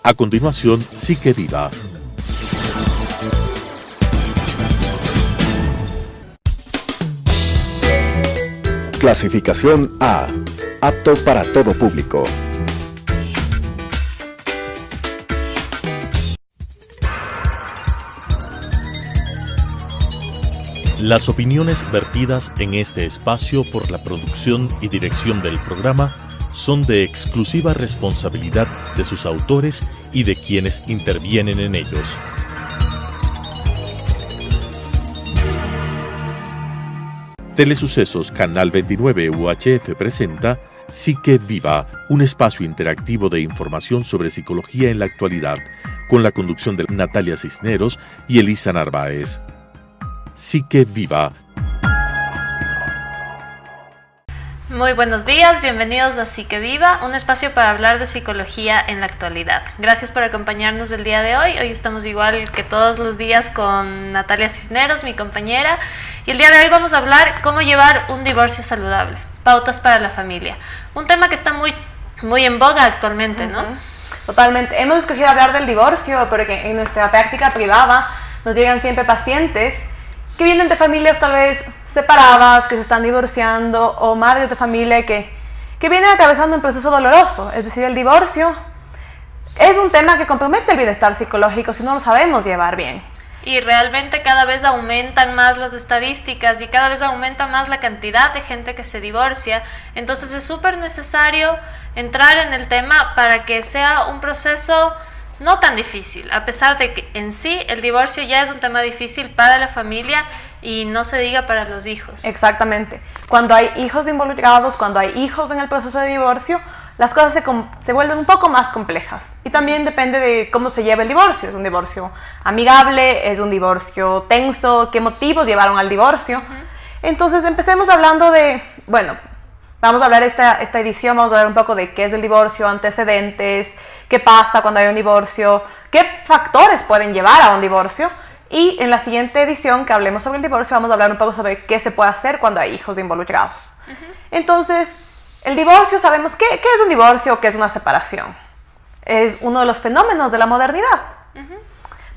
A continuación, Psique Viva. Clasificación A. Apto para todo público. Las opiniones vertidas en este espacio por la producción y dirección del programa son de exclusiva responsabilidad de sus autores y de quienes intervienen en ellos. Telesucesos Canal 29 UHF presenta Psique Viva, un espacio interactivo de información sobre psicología en la actualidad, con la conducción de Natalia Cisneros y Elisa Narváez. Psique Viva. Muy buenos días, bienvenidos a Psique Viva, un espacio para hablar de psicología en la actualidad. Gracias por acompañarnos el día de hoy. Hoy estamos igual que todos los días con Natalia Cisneros, mi compañera, y el día de hoy vamos a hablar cómo llevar un divorcio saludable, pautas para la familia. Un tema que está muy en boga actualmente, ¿no? Totalmente. Hemos escogido hablar del divorcio porque en nuestra práctica privada nos llegan siempre pacientes que vienen de familias tal vez separadas, que se están divorciando, o madres de familia que vienen atravesando un proceso doloroso. Es decir, el divorcio es un tema que compromete el bienestar psicológico si no lo sabemos llevar bien. Y realmente cada vez aumentan más las estadísticas y cada vez aumenta más la cantidad de gente que se divorcia. Entonces es súper necesario entrar en el tema para que sea un proceso no tan difícil, a pesar de que en sí el divorcio ya es un tema difícil para la familia y no se diga para los hijos. Exactamente. Cuando hay hijos involucrados, cuando hay hijos en el proceso de divorcio, las cosas se vuelven un poco más complejas. Y también depende de cómo se lleva el divorcio. ¿Es un divorcio amigable? ¿Es un divorcio tenso? ¿Qué motivos llevaron al divorcio? Entonces empecemos hablando de, vamos a hablar esta edición, vamos a hablar un poco de qué es el divorcio, antecedentes, qué pasa cuando hay un divorcio, qué factores pueden llevar a un divorcio. Y en la siguiente edición que hablemos sobre el divorcio, vamos a hablar un poco sobre qué se puede hacer cuando hay hijos involucrados. Entonces, el divorcio, sabemos qué es un divorcio, qué es una separación. Es uno de los fenómenos de la modernidad.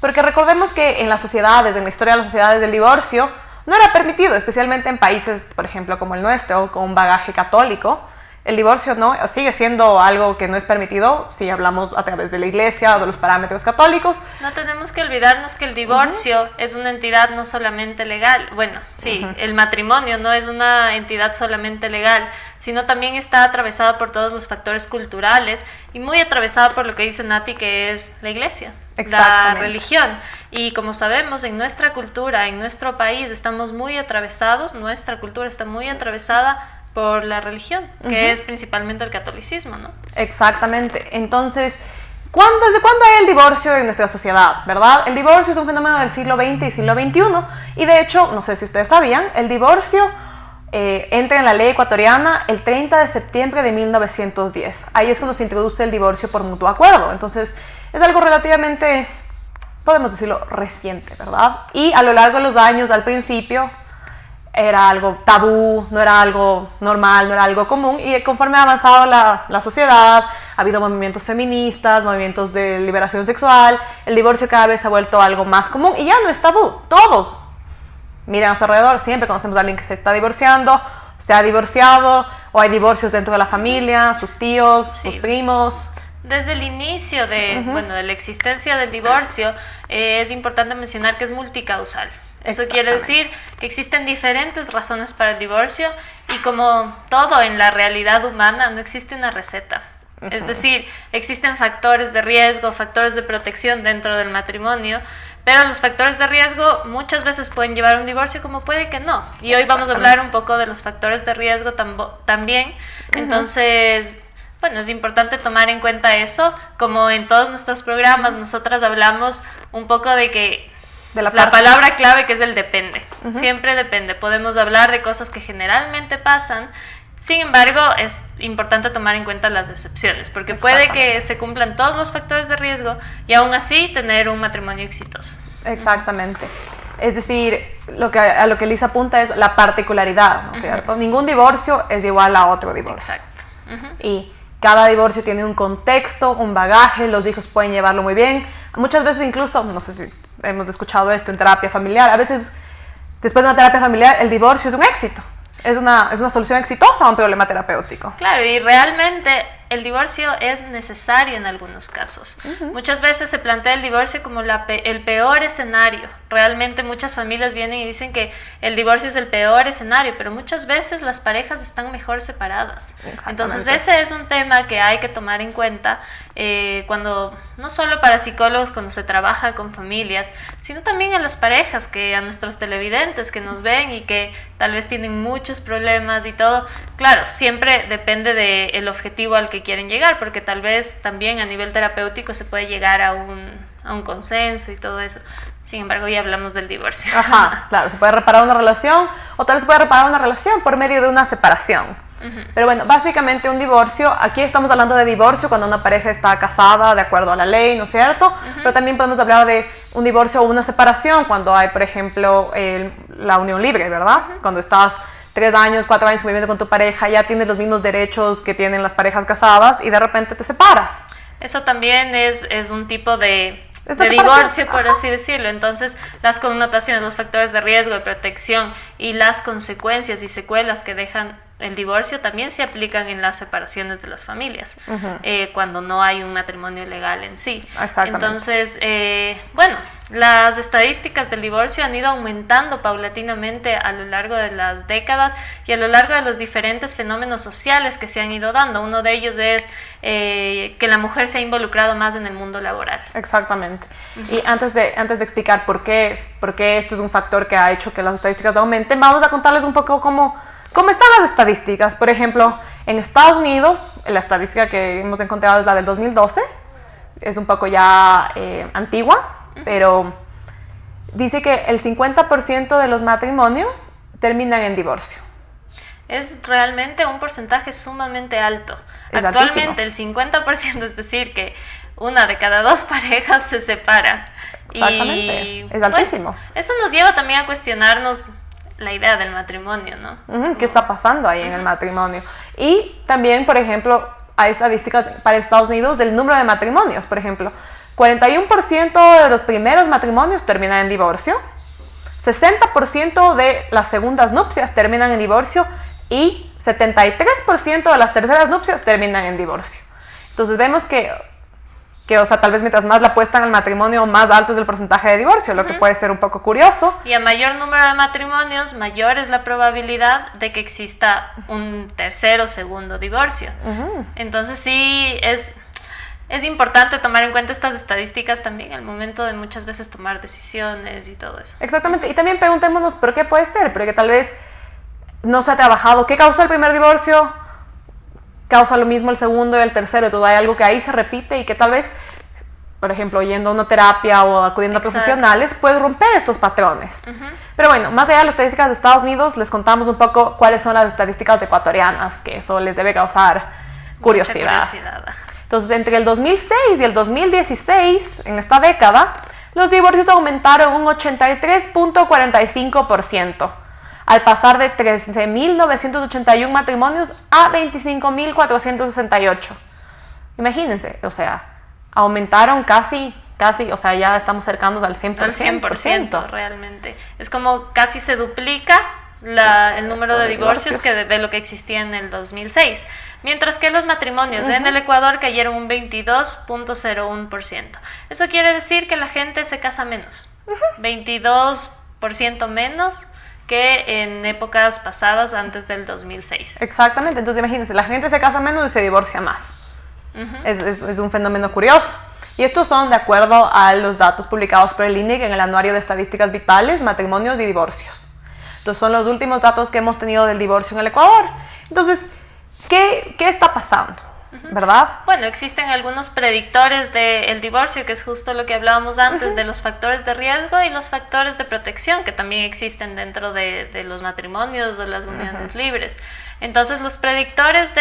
Porque recordemos que en las sociedades, en la historia de las sociedades, del divorcio no era permitido, especialmente en países, por ejemplo, como el nuestro, con un bagaje católico. El divorcio no sigue siendo algo que no es permitido si hablamos a través de la iglesia o de los parámetros católicos. No tenemos que olvidarnos que el divorcio es una entidad no solamente legal. Bueno, sí, el matrimonio no es una entidad solamente legal, sino también está atravesada por todos los factores culturales y muy atravesada por lo que dice Nati, que es la iglesia, la religión. Y como sabemos, en nuestra cultura, en nuestro país, estamos muy atravesados, nuestra cultura está muy atravesada por la religión, que es principalmente el catolicismo, ¿no? Exactamente. Entonces, ¿desde cuándo hay el divorcio en nuestra sociedad, verdad? El divorcio es un fenómeno del siglo XX y siglo XXI, y de hecho, no sé si ustedes sabían, el divorcio entra en la ley ecuatoriana el 30 de septiembre de 1910. Ahí es cuando se introduce el divorcio por mutuo acuerdo. Entonces, es algo relativamente, podemos decirlo, reciente, ¿verdad? Y a lo largo de los años, al principio, era algo tabú, no era algo normal, no era algo común, y conforme ha avanzado la sociedad, ha habido movimientos feministas, movimientos de liberación sexual, el divorcio cada vez se ha vuelto algo más común y ya no es tabú. Todos miran a su alrededor, siempre conocemos a alguien que se está divorciando, se ha divorciado, o hay divorcios dentro de la familia, sus tíos, sus primos. Desde el inicio de la existencia del divorcio, es importante mencionar que es multicausal. Eso quiere decir que existen diferentes razones para el divorcio y como todo en la realidad humana no existe una receta. Es decir, existen factores de riesgo, factores de protección dentro del matrimonio, pero los factores de riesgo muchas veces pueden llevar a un divorcio como puede que no. Y hoy vamos a hablar un poco de los factores de riesgo también. Entonces, es importante tomar en cuenta eso. Como en todos nuestros programas, nosotras hablamos un poco de que la palabra clave que es el depende. Siempre depende. Podemos hablar de cosas que generalmente pasan. Sin embargo, es importante tomar en cuenta las excepciones, porque puede que se cumplan todos los factores de riesgo y aún así tener un matrimonio exitoso. Exactamente. Es decir, a lo que Lisa apunta es la particularidad, ¿no es cierto? Ningún divorcio es igual a otro divorcio. Exacto. Y cada divorcio tiene un contexto, un bagaje, los hijos pueden llevarlo muy bien. Muchas veces incluso, no sé si hemos escuchado esto en terapia familiar, a veces después de una terapia familiar el divorcio es un éxito. Es una solución exitosa a un problema terapéutico. Claro, y realmente el divorcio es necesario en algunos casos. Muchas veces se plantea el divorcio como el peor escenario. Realmente muchas familias vienen y dicen que el divorcio es el peor escenario, pero muchas veces las parejas están mejor separadas. Entonces ese es un tema que hay que tomar en cuenta cuando, no solo para psicólogos cuando se trabaja con familias, sino también a las parejas, a nuestros televidentes que nos ven y que tal vez tienen muchos problemas y todo. Claro, siempre depende del objetivo al que quieren llegar, porque tal vez también a nivel terapéutico se puede llegar a un consenso y todo eso. Sin embargo, ya hablamos del divorcio. Ajá, claro, se puede reparar una relación o tal vez se puede reparar una relación por medio de una separación. Pero bueno, básicamente un divorcio, aquí estamos hablando de divorcio cuando una pareja está casada de acuerdo a la ley, ¿no es cierto? Pero también podemos hablar de un divorcio o una separación cuando hay, por ejemplo, la unión libre, ¿verdad? Cuando estás 3 años, 4 años viviendo con tu pareja, ya tienes los mismos derechos que tienen las parejas casadas y de repente te separas. Eso también es un tipo de divorcio, por así decirlo. Entonces, las connotaciones, los factores de riesgo, de protección y las consecuencias y secuelas que dejan el divorcio también se aplican en las separaciones de las familias, cuando no hay un matrimonio legal en sí. Exactamente. Entonces, bueno, las estadísticas del divorcio han ido aumentando paulatinamente a lo largo de las décadas y a lo largo de los diferentes fenómenos sociales que se han ido dando. Uno de ellos es que la mujer se ha involucrado más en el mundo laboral. Exactamente. Y antes de explicar por qué esto es un factor que ha hecho que las estadísticas aumenten, vamos a contarles un poco cómo están las estadísticas. Por ejemplo, en Estados Unidos, la estadística que hemos encontrado es la del 2012, es un poco ya antigua, pero dice que el 50% de los matrimonios terminan en divorcio. Es realmente un porcentaje sumamente alto. Es Actualmente altísimo. El 50%, es decir, que 1 de cada 2 parejas se separan. Exactamente, es altísimo. Bueno, eso nos lleva también a cuestionarnos la idea del matrimonio, ¿no? ¿Qué está pasando ahí en el matrimonio? Y también, por ejemplo, hay estadísticas para Estados Unidos del número de matrimonios. Por ejemplo, 41% de los primeros matrimonios terminan en divorcio, 60% de las segundas nupcias terminan en divorcio y 73% de las terceras nupcias terminan en divorcio. Entonces vemos que, o sea, tal vez mientras más le apuestan al matrimonio, más alto es el porcentaje de divorcio, lo que puede ser un poco curioso. Y a mayor número de matrimonios, mayor es la probabilidad de que exista un tercer o segundo divorcio. Entonces sí, es importante tomar en cuenta estas estadísticas también al momento de muchas veces tomar decisiones y todo eso. Exactamente, y también preguntémonos por qué puede ser, porque tal vez no se ha trabajado qué causó el primer divorcio, causa lo mismo el segundo y el tercero. Entonces hay algo que ahí se repite y que tal vez, por ejemplo, yendo a una terapia o acudiendo a profesionales, puede romper estos patrones. Pero bueno, más allá de las estadísticas de Estados Unidos, les contamos un poco cuáles son las estadísticas ecuatorianas, que eso les debe causar curiosidad. Entonces, entre el 2006 y el 2016, en esta década, los divorcios aumentaron un 83.45%. Al pasar de 13.981 matrimonios a 25.468. Imagínense, o sea, aumentaron casi, o sea, ya estamos cercanos al 100%. Al 100% realmente. Es como casi se duplica el número de divorcios que de lo que existía en el 2006. Mientras que los matrimonios en el Ecuador cayeron un 22.01%. Eso quiere decir que la gente se casa menos. 22% menos que en épocas pasadas antes del 2006. Exactamente, entonces imagínense, la gente se casa menos y se divorcia más. Es un fenómeno curioso. Y estos son de acuerdo a los datos publicados por el INEC en el Anuario de Estadísticas Vitales, Matrimonios y Divorcios. Entonces son los últimos datos que hemos tenido del divorcio en el Ecuador. Entonces, ¿qué está pasando? ¿Verdad? Bueno, existen algunos predictores del divorcio, que es justo lo que hablábamos antes, de los factores de riesgo y los factores de protección, que también existen dentro de los matrimonios o las uniones libres. Entonces, los predictores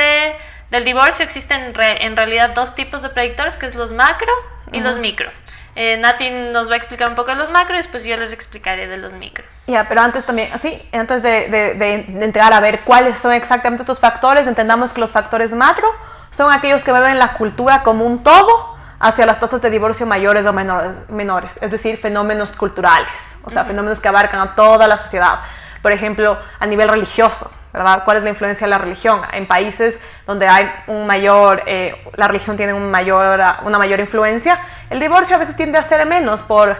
del divorcio existen en realidad 2 tipos de predictores, que es los macro y los micro. Nati nos va a explicar un poco de los macro y después yo les explicaré de los micro. Ya, pero antes también, antes de entrar a ver cuáles son exactamente estos factores, entendamos que los factores macro son aquellos que ven la cultura como un todo hacia las tasas de divorcio mayores o menores, es decir, fenómenos culturales, o sea, fenómenos que abarcan a toda la sociedad. Por ejemplo, a nivel religioso, ¿verdad? ¿Cuál es la influencia de la religión? En países donde hay la religión tiene una mayor influencia, el divorcio a veces tiende a ser menos por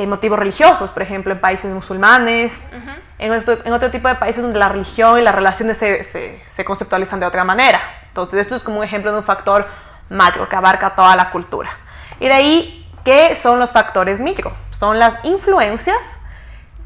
motivos religiosos, por ejemplo, en países musulmanes, en otro tipo de países donde la religión y las relaciones se conceptualizan de otra manera. Entonces, esto es como un ejemplo de un factor macro que abarca toda la cultura. Y de ahí, ¿qué son los factores micro? Son las influencias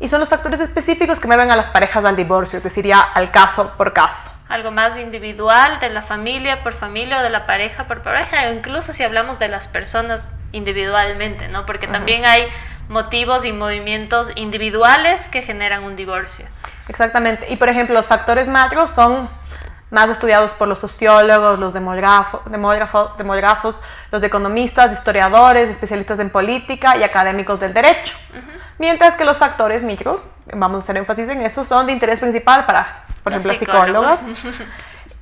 y son los factores específicos que mueven a las parejas al divorcio, es decir, ya al caso por caso. Algo más individual, de la familia por familia o de la pareja por pareja, o incluso si hablamos de las personas individualmente, ¿no? Porque también hay motivos y movimientos individuales que generan un divorcio. Exactamente. Y por ejemplo, los factores macro son más estudiados por los sociólogos, los demógrafos, los economistas, historiadores, especialistas en política y académicos del derecho. Mientras que los factores micro, vamos a hacer énfasis en eso, son de interés principal para, por ejemplo, psicólogos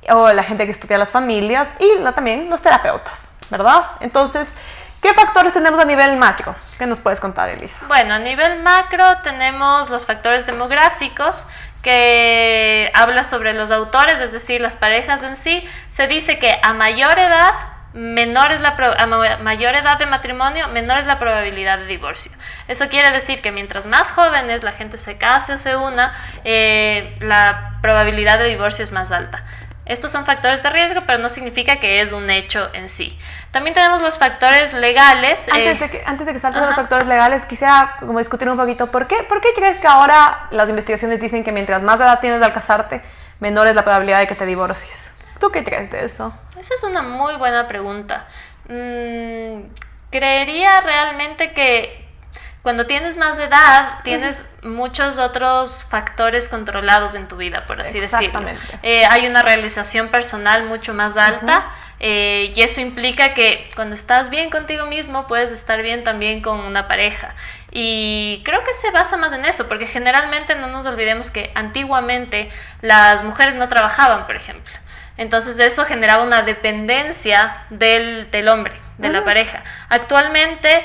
o la gente que estudia las familias y también los terapeutas, ¿verdad? Entonces, ¿qué factores tenemos a nivel macro? ¿Qué nos puedes contar, Elisa? Bueno, a nivel macro tenemos los factores demográficos, que habla sobre los autores, es decir, las parejas en sí. Se dice que a mayor edad, mayor edad de matrimonio, menor es la probabilidad de divorcio. Eso quiere decir que mientras más jóvenes la gente se case o se una, la probabilidad de divorcio es más alta. Estos son factores de riesgo, pero no significa que es un hecho en sí. También tenemos los factores legales. Antes de que salten los factores legales, quisiera como discutir un poquito, ¿por qué crees que ahora las investigaciones dicen que mientras más edad tienes al casarte, menor es la probabilidad de que te divorcies? ¿Tú qué crees de eso? Esa es una muy buena pregunta. Creería realmente que cuando tienes más edad, tienes muchos otros factores controlados en tu vida, por así decirlo. Hay una realización personal mucho más alta y eso implica que cuando estás bien contigo mismo, puedes estar bien también con una pareja. Y creo que se basa más en eso, porque generalmente no nos olvidemos que antiguamente las mujeres no trabajaban, por ejemplo. Entonces eso generaba una dependencia del hombre, de la pareja. Actualmente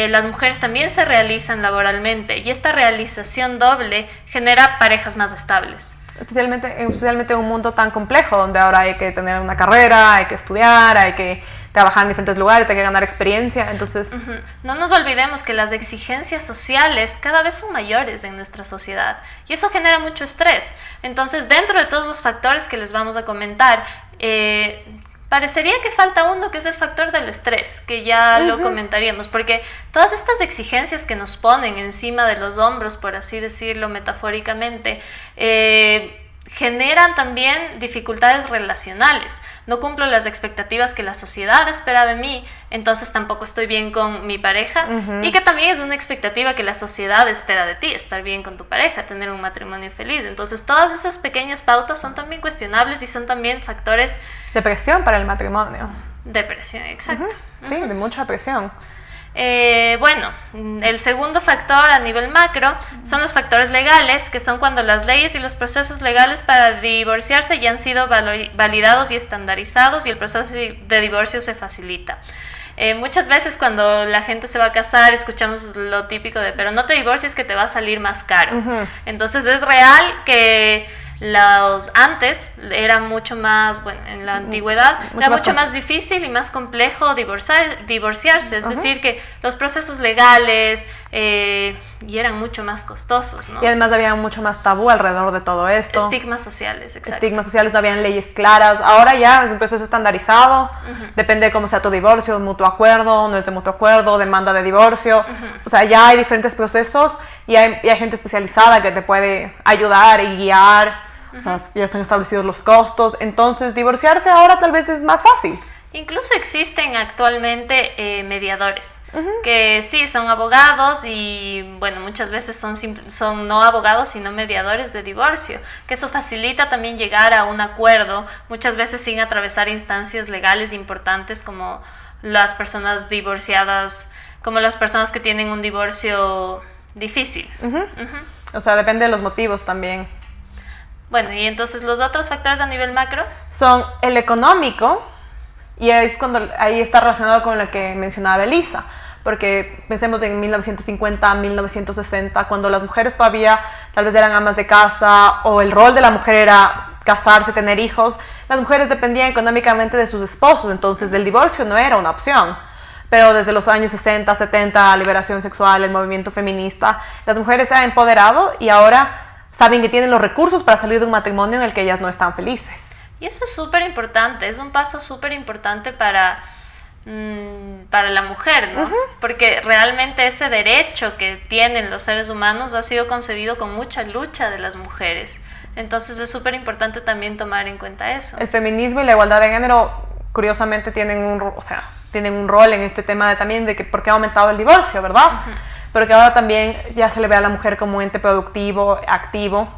las mujeres también se realizan laboralmente y esta realización doble genera parejas más estables. Especialmente en un mundo tan complejo, donde ahora hay que tener una carrera, hay que estudiar, hay que trabajar en diferentes lugares, hay que ganar experiencia, entonces... No nos olvidemos que las exigencias sociales cada vez son mayores en nuestra sociedad y eso genera mucho estrés. Entonces, dentro de todos los factores que les vamos a comentar, parecería que falta uno, que es el factor del estrés, que ya lo comentaríamos, porque todas estas exigencias que nos ponen encima de los hombros, por así decirlo metafóricamente, generan también dificultades relacionales. No cumplo las expectativas que la sociedad espera de mí, entonces tampoco estoy bien con mi pareja, y que también es una expectativa que la sociedad espera de ti, estar bien con tu pareja, tener un matrimonio feliz. Entonces todas esas pequeñas pautas son también cuestionables y son también factores de presión para el matrimonio. De presión, exacto. Sí, de mucha presión. Bueno, el segundo factor a nivel macro son los factores legales, que son cuando las leyes y los procesos legales para divorciarse ya han sido validados y estandarizados y el proceso de divorcio se facilita. Muchas veces cuando la gente se va a casar escuchamos lo típico de pero no te divorcies que te va a salir más caro. Entonces es real que antes era mucho más, bueno, en la antigüedad era mucho más difícil y más complejo divorciarse, es decir, que los procesos legales y eran mucho más costosos, ¿no? Y además había mucho más tabú alrededor de todo esto. Estigmas sociales, exacto. Estigmas sociales, no habían leyes claras. Ahora ya es un proceso estandarizado, depende de cómo sea tu divorcio, mutuo acuerdo, no es de mutuo acuerdo, demanda de divorcio. O sea, ya hay diferentes procesos y hay gente especializada que te puede ayudar y guiar. O sea, ya están establecidos los costos, entonces divorciarse ahora tal vez es más fácil. Incluso existen actualmente mediadores, que sí, son abogados y bueno, muchas veces son no abogados sino mediadores de divorcio, que eso facilita también llegar a un acuerdo, muchas veces sin atravesar instancias legales importantes como las personas divorciadas, como las personas que tienen un divorcio difícil. O sea, depende de los motivos también. Bueno, y entonces los otros factores a nivel macro son el económico, Y es cuando ahí está relacionado con lo que mencionaba Elisa, porque pensemos en 1950, 1960, cuando las mujeres todavía tal vez eran amas de casa o el rol de la mujer era casarse, tener hijos, las mujeres dependían económicamente de sus esposos, entonces el divorcio no era una opción. Pero desde los años 60, 70, liberación sexual, el movimiento feminista, las mujeres se han empoderado y ahora saben que tienen los recursos para salir de un matrimonio en el que ellas no están felices. Y eso es súper importante, es un paso súper importante para la mujer, ¿no? Porque realmente ese derecho que tienen los seres humanos ha sido concebido con mucha lucha de las mujeres. Entonces es súper importante también tomar en cuenta eso. El feminismo y la igualdad de género, curiosamente, tienen un rol en este tema también de que por qué ha aumentado el divorcio, ¿verdad? Pero que ahora también ya se le ve a la mujer como un ente productivo, activo.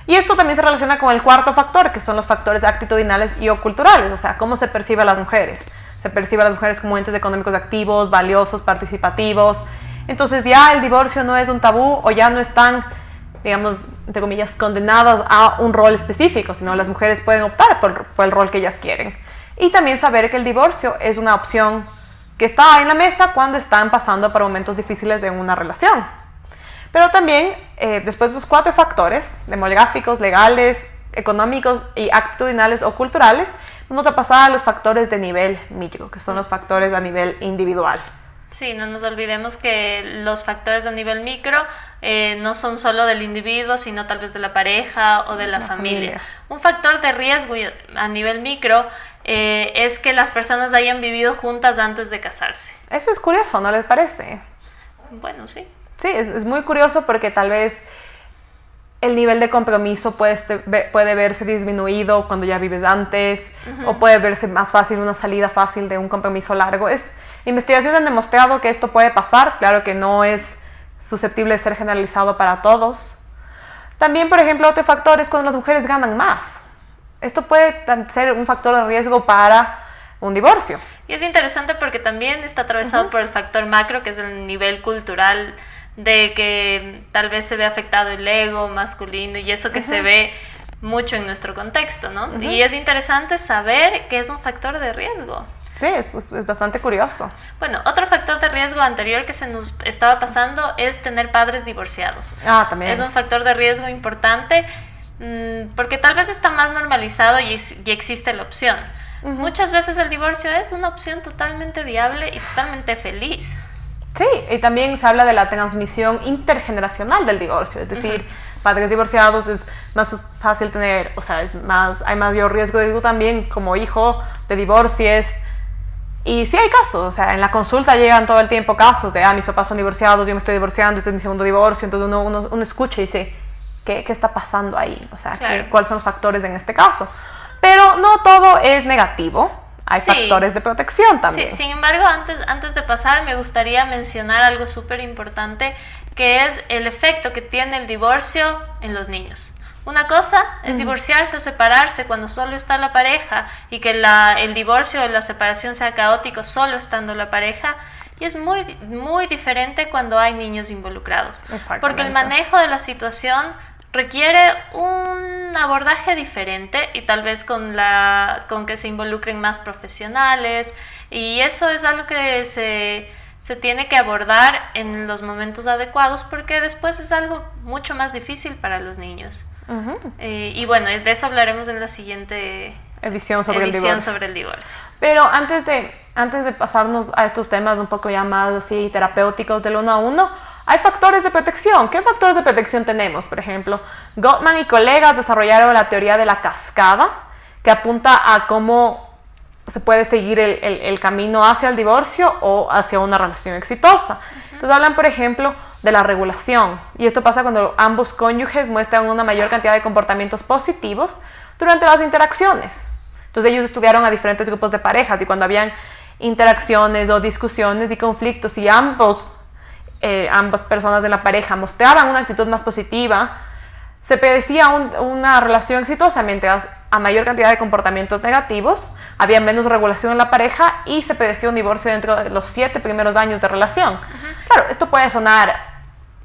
Y esto también se relaciona con el cuarto factor, que son los factores actitudinales y o culturales, o sea, cómo se percibe a las mujeres. Se percibe a las mujeres como entes económicos activos, valiosos, participativos. Entonces ya el divorcio no es un tabú o ya no están, digamos, entre comillas, condenadas a un rol específico, sino las mujeres pueden optar por el rol que ellas quieren. Y también saber que el divorcio es una opción que está en la mesa cuando están pasando por momentos difíciles de una relación. Pero también, después de los 4 factores, demográficos, legales, económicos y actitudinales o culturales, vamos a pasar a los factores de nivel micro, que son los factores a nivel individual. Sí, no nos olvidemos que los factores a nivel micro no son solo del individuo, sino tal vez de la pareja o de la familia. Un factor de riesgo a nivel micro es que las personas hayan vivido juntas antes de casarse. Eso es curioso, ¿no les parece? Bueno, sí. Sí, es muy curioso porque tal vez el nivel de compromiso puede verse disminuido cuando ya vives antes, o puede verse más fácil, una salida fácil de un compromiso largo. Investigaciones han demostrado que esto puede pasar, claro que no es susceptible de ser generalizado para todos. También, por ejemplo, otro factor es cuando las mujeres ganan más. Esto puede ser un factor de riesgo para un divorcio. Y es interesante porque también está atravesado por el factor macro, que es el nivel cultural, de que tal vez se ve afectado el ego masculino y eso que se ve mucho en nuestro contexto, ¿no? Y es interesante saber que es un factor de riesgo. Sí, es bastante curioso. Bueno, otro factor de riesgo anterior que se nos estaba pasando es tener padres divorciados. Ah, también. Es un factor de riesgo importante porque tal vez está más normalizado y existe la opción. Muchas veces el divorcio es una opción totalmente viable y totalmente feliz. Sí, y también se habla de la transmisión intergeneracional del divorcio, es decir, padres divorciados es más fácil tener, o sea, hay mayor riesgo de que tú también como hijo te divorcies. Y sí hay casos, o sea, en la consulta llegan todo el tiempo casos de, mis papás son divorciados, yo me estoy divorciando, este es mi segundo divorcio, entonces uno escucha y dice, ¿qué está pasando ahí? O sea, claro. ¿Cuáles son los factores en este caso? Pero no todo es negativo. Hay factores de protección también. Sí, sin embargo, antes de pasar, me gustaría mencionar algo súper importante, que es el efecto que tiene el divorcio en los niños. Una cosa es divorciarse o separarse cuando solo está la pareja y que el divorcio o la separación sea caótico solo estando la pareja, y es muy, muy diferente cuando hay niños involucrados. Porque el manejo de la situación requiere un abordaje diferente y tal vez con que se involucren más profesionales, y eso es algo que se tiene que abordar en los momentos adecuados porque después es algo mucho más difícil para los niños. Y bueno, de eso hablaremos en la siguiente edición sobre el divorcio. Pero antes de pasarnos a estos temas un poco ya más así terapéuticos del 1 a 1, hay factores de protección. ¿Qué factores de protección tenemos? Por ejemplo, Gottman y colegas desarrollaron la teoría de la cascada, que apunta a cómo se puede seguir el camino hacia el divorcio o hacia una relación exitosa. Entonces hablan, por ejemplo, de la regulación. Y esto pasa cuando ambos cónyuges muestran una mayor cantidad de comportamientos positivos durante las interacciones. Entonces ellos estudiaron a diferentes grupos de parejas y cuando habían interacciones o discusiones y conflictos y ambas personas de la pareja mostraban una actitud más positiva, se predecía una relación exitosa, mientras a mayor cantidad de comportamientos negativos había menos regulación en la pareja y se predecía un divorcio dentro de los 7 primeros años de relación. Claro, esto puede sonar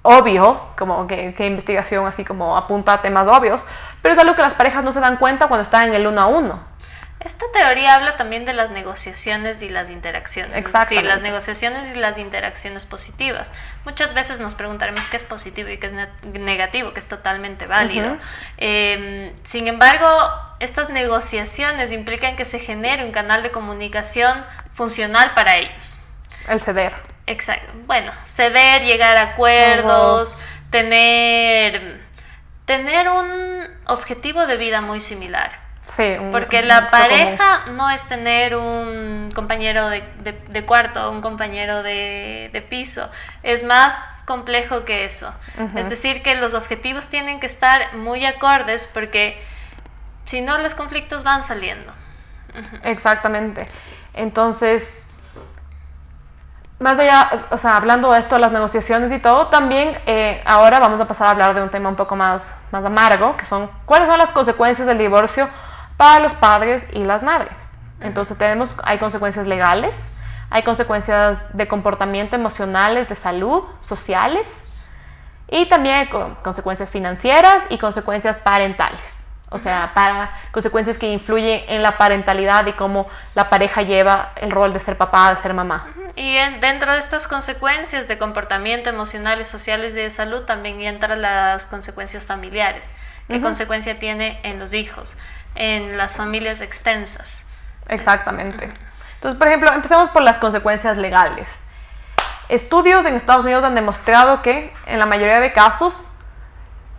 obvio, como que investigación así como apunta a temas obvios, pero es algo que las parejas no se dan cuenta cuando están en el 1 a 1. Esta teoría habla también de las negociaciones y las interacciones. Exactamente. Sí, las negociaciones y las interacciones positivas. Muchas veces nos preguntaremos qué es positivo y qué es negativo, que es totalmente válido. Sin embargo, estas negociaciones implican que se genere un canal de comunicación funcional para ellos. El ceder. Exacto. Bueno, ceder, llegar a acuerdos, tener un objetivo de vida muy similar. Sí, porque la pareja no es tener un compañero de cuarto o un compañero de piso, es más complejo que eso. Es decir, que los objetivos tienen que estar muy acordes porque si no los conflictos van saliendo. Exactamente. Entonces, más allá, o sea, hablando de esto, las negociaciones y todo, también ahora vamos a pasar a hablar de un tema un poco más amargo, que son cuáles son las consecuencias del divorcio para los padres y las madres. Entonces hay consecuencias legales, hay consecuencias de comportamiento emocionales, de salud, sociales, y también hay consecuencias financieras y consecuencias parentales. O sea, consecuencias que influyen en la parentalidad y cómo la pareja lleva el rol de ser papá, de ser mamá. Y dentro de estas consecuencias de comportamiento emocionales, sociales y de salud también entran las consecuencias familiares. ¿Qué consecuencia tiene en los hijos, en las familias extensas? Exactamente. Entonces, por ejemplo, empecemos por las consecuencias legales. Estudios en Estados Unidos han demostrado que en la mayoría de casos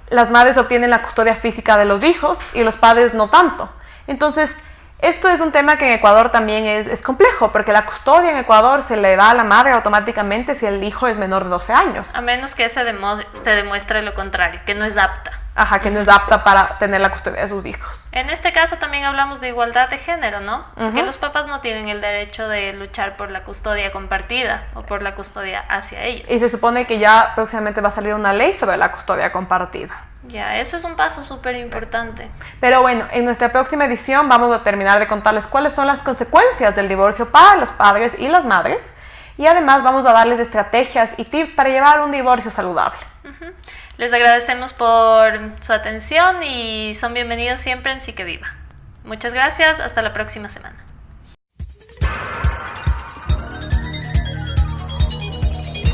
las madres obtienen la custodia física de los hijos y los padres no tanto. Entonces, esto es un tema que en Ecuador también es complejo, porque la custodia en Ecuador se le da a la madre automáticamente si el hijo es menor de 12 años. A menos que se demuestre lo contrario, que no es apta. Ajá, que no es apta para tener la custodia de sus hijos. En este caso también hablamos de igualdad de género, ¿no? Que los papás no tienen el derecho de luchar por la custodia compartida o por la custodia hacia ellos. Y se supone que ya próximamente va a salir una ley sobre la custodia compartida. Ya, eso es un paso súper importante. Pero bueno, en nuestra próxima edición vamos a terminar de contarles cuáles son las consecuencias del divorcio para los padres y las madres. Y además vamos a darles estrategias y tips para llevar un divorcio saludable. Les agradecemos por su atención y son bienvenidos siempre en Sí que Viva. Muchas gracias, hasta la próxima semana.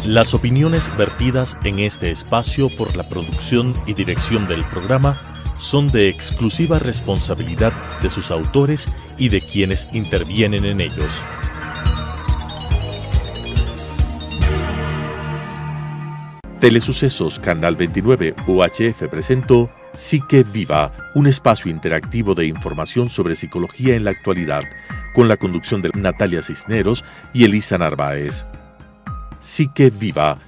Las opiniones vertidas en este espacio por la producción y dirección del programa son de exclusiva responsabilidad de sus autores y de quienes intervienen en ellos. Telesucesos Canal 29 UHF presentó Sí que Viva, un espacio interactivo de información sobre psicología en la actualidad, con la conducción de Natalia Cisneros y Elisa Narváez. Sí que Viva